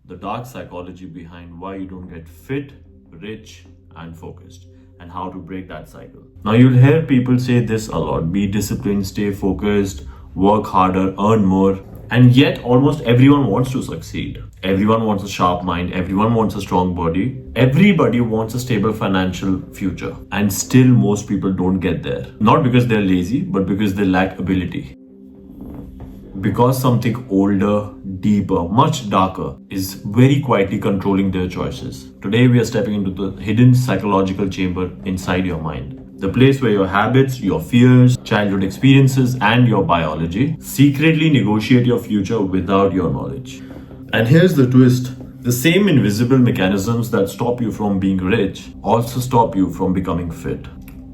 the dark psychology behind why you don't get fit, rich, and focused, and how to break that cycle. Now, you'll hear people say this a lot: be disciplined, stay focused, work harder, earn more. And yet, almost everyone wants to succeed. Everyone wants a sharp mind, everyone wants a strong body, everybody wants a stable financial future. And still, most people don't get there. Not because they're lazy, but because they lack ability. Because something older, deeper, much darker is very quietly controlling their choices. Today, we are stepping into the hidden psychological chamber inside your mind. The place where your habits, your fears, childhood experiences, and your biology secretly negotiate your future without your knowledge. And here's the twist: the same invisible mechanisms that stop you from being rich also stop you from becoming fit,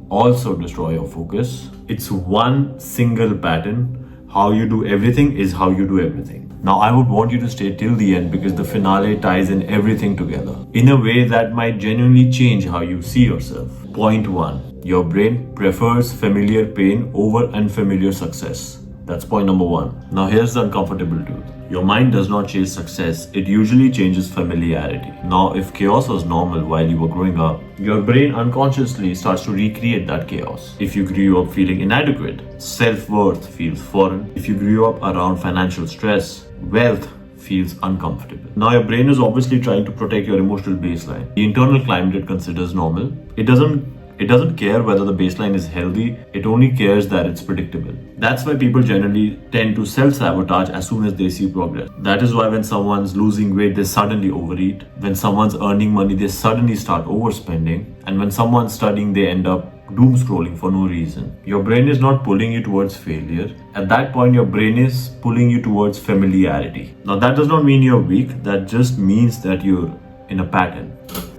also destroy your focus. It's one single pattern. How you do everything is how you do everything. Now, I would want you to stay till the end because the finale ties in everything together in a way that might genuinely change how you see yourself. Point 1. Your brain prefers familiar pain over unfamiliar success. That's point number 1. Now, here's the uncomfortable truth. Your mind does not chase success, it usually changes familiarity. Now, if chaos was normal while you were growing up, your brain unconsciously starts to recreate that chaos. If you grew up feeling inadequate, self-worth feels foreign. If you grew up around financial stress, wealth feels uncomfortable. Now, your brain is obviously trying to protect your emotional baseline. The internal climate it considers normal. It doesn't care whether the baseline is healthy, it only cares that it's predictable. That's why people generally tend to self-sabotage as soon as they see progress. That is why when someone's losing weight, they suddenly overeat. When someone's earning money, they suddenly start overspending. And when someone's studying, they end up doom scrolling for no reason. Your brain is not pulling you towards failure. At that point, your brain is pulling you towards familiarity. Now, that does not mean you're weak. That just means that you're in a pattern.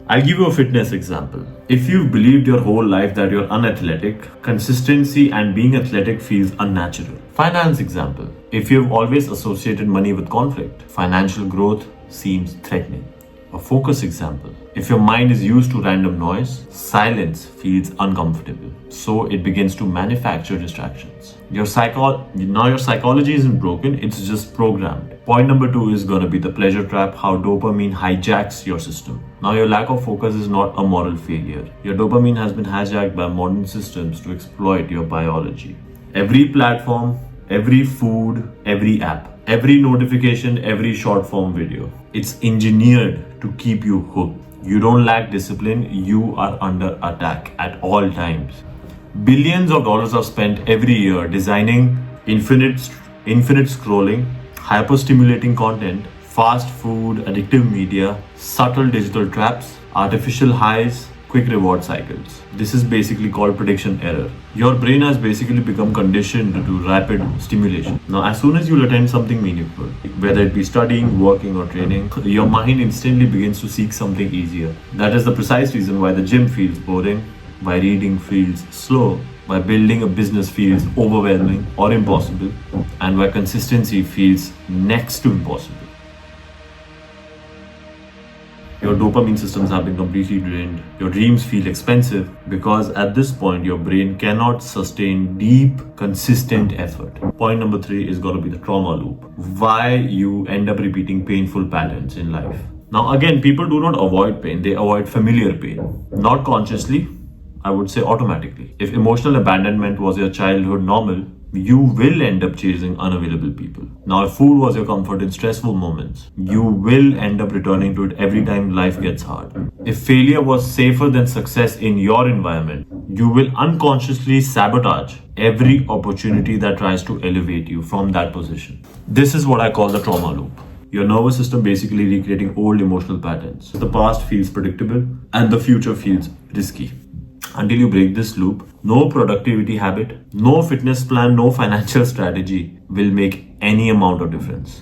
I'll give you a fitness example. If you've believed your whole life that you're unathletic, consistency and being athletic feels unnatural. Finance example. If you've always associated money with conflict, financial growth seems threatening. A focus example. If your mind is used to random noise, silence feels uncomfortable. So it begins to manufacture distractions. Your psychology isn't broken, it's just programmed. Point number 2 is going to be the pleasure trap, how dopamine hijacks your system. Now, your lack of focus is not a moral failure. Your dopamine has been hijacked by modern systems to exploit your biology. Every platform, every food, every app, every notification, every short form video, it's engineered to keep you hooked. You don't lack discipline, you are under attack at all times. Billions of dollars are spent every year designing infinite scrolling, hyper-stimulating content, fast food, addictive media, subtle digital traps, artificial highs, quick reward cycles. This is basically called prediction error. Your brain has basically become conditioned to rapid stimulation. Now, as soon as you attend something meaningful, whether it be studying, working, or training, your mind instantly begins to seek something easier. That is the precise reason why the gym feels boring, why reading feels slow, why building a business feels overwhelming or impossible, and why consistency feels next to impossible. Your dopamine systems have been completely drained. Your dreams feel expensive because at this point, your brain cannot sustain deep, consistent effort. Point number 3 is going to be the trauma loop. Why you end up repeating painful patterns in life. Now, again, people do not avoid pain. They avoid familiar pain. Not consciously, I would say automatically. If emotional abandonment was your childhood normal, you will end up chasing unavailable people. Now, if food was your comfort in stressful moments, you will end up returning to it every time life gets hard. If failure was safer than success in your environment, you will unconsciously sabotage every opportunity that tries to elevate you from that position. This is what I call the trauma loop. Your nervous system basically recreating old emotional patterns. The past feels predictable and the future feels risky. Until you break this loop, no productivity habit, no fitness plan, no financial strategy will make any amount of difference.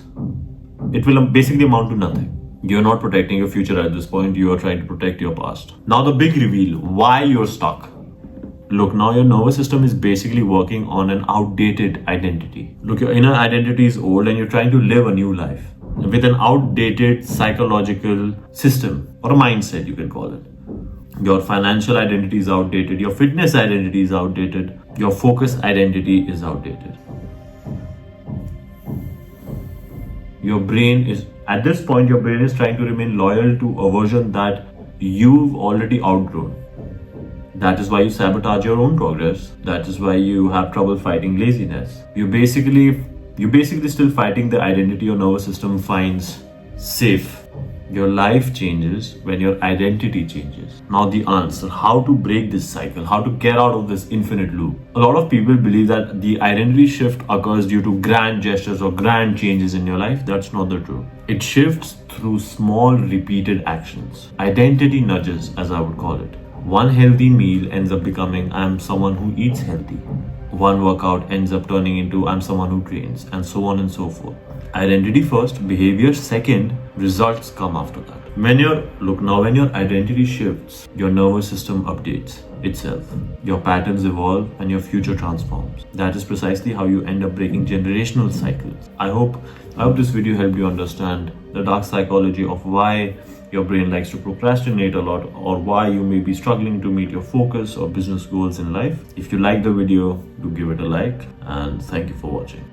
It will basically amount to nothing. You're not protecting your future at this point, you are trying to protect your past. Now, the big reveal, why you're stuck. Look, now your nervous system is basically working on an outdated identity. Look, your inner identity is old and you're trying to live a new life with an outdated psychological system or a mindset, you can call it. Your financial identity is outdated, your fitness identity is outdated, your focus identity is outdated. Your brain is At this point, your brain is trying to remain loyal to a version that you've already outgrown. That is why you sabotage your own progress. That is why you have trouble fighting laziness. You're basically still fighting the identity your nervous system finds safe. Your life changes when your identity changes. Now the answer, how to break this cycle, how to get out of this infinite loop. A lot of people believe that the identity shift occurs due to grand gestures or grand changes in your life. That's not the truth. It shifts through small repeated actions. Identity nudges, as I would call it. One healthy meal ends up becoming I'm someone who eats healthy. One workout ends up turning into I'm someone who trains, and so on and so forth. Identity first, behavior second, results come after that. When your identity shifts, your nervous system updates itself. Your patterns evolve and your future transforms. That is precisely how you end up breaking generational cycles. I hope this video helped you understand the dark psychology of why your brain likes to procrastinate a lot, or why you may be struggling to meet your focus or business goals in life. If you like the video, do give it a like, and thank you for watching.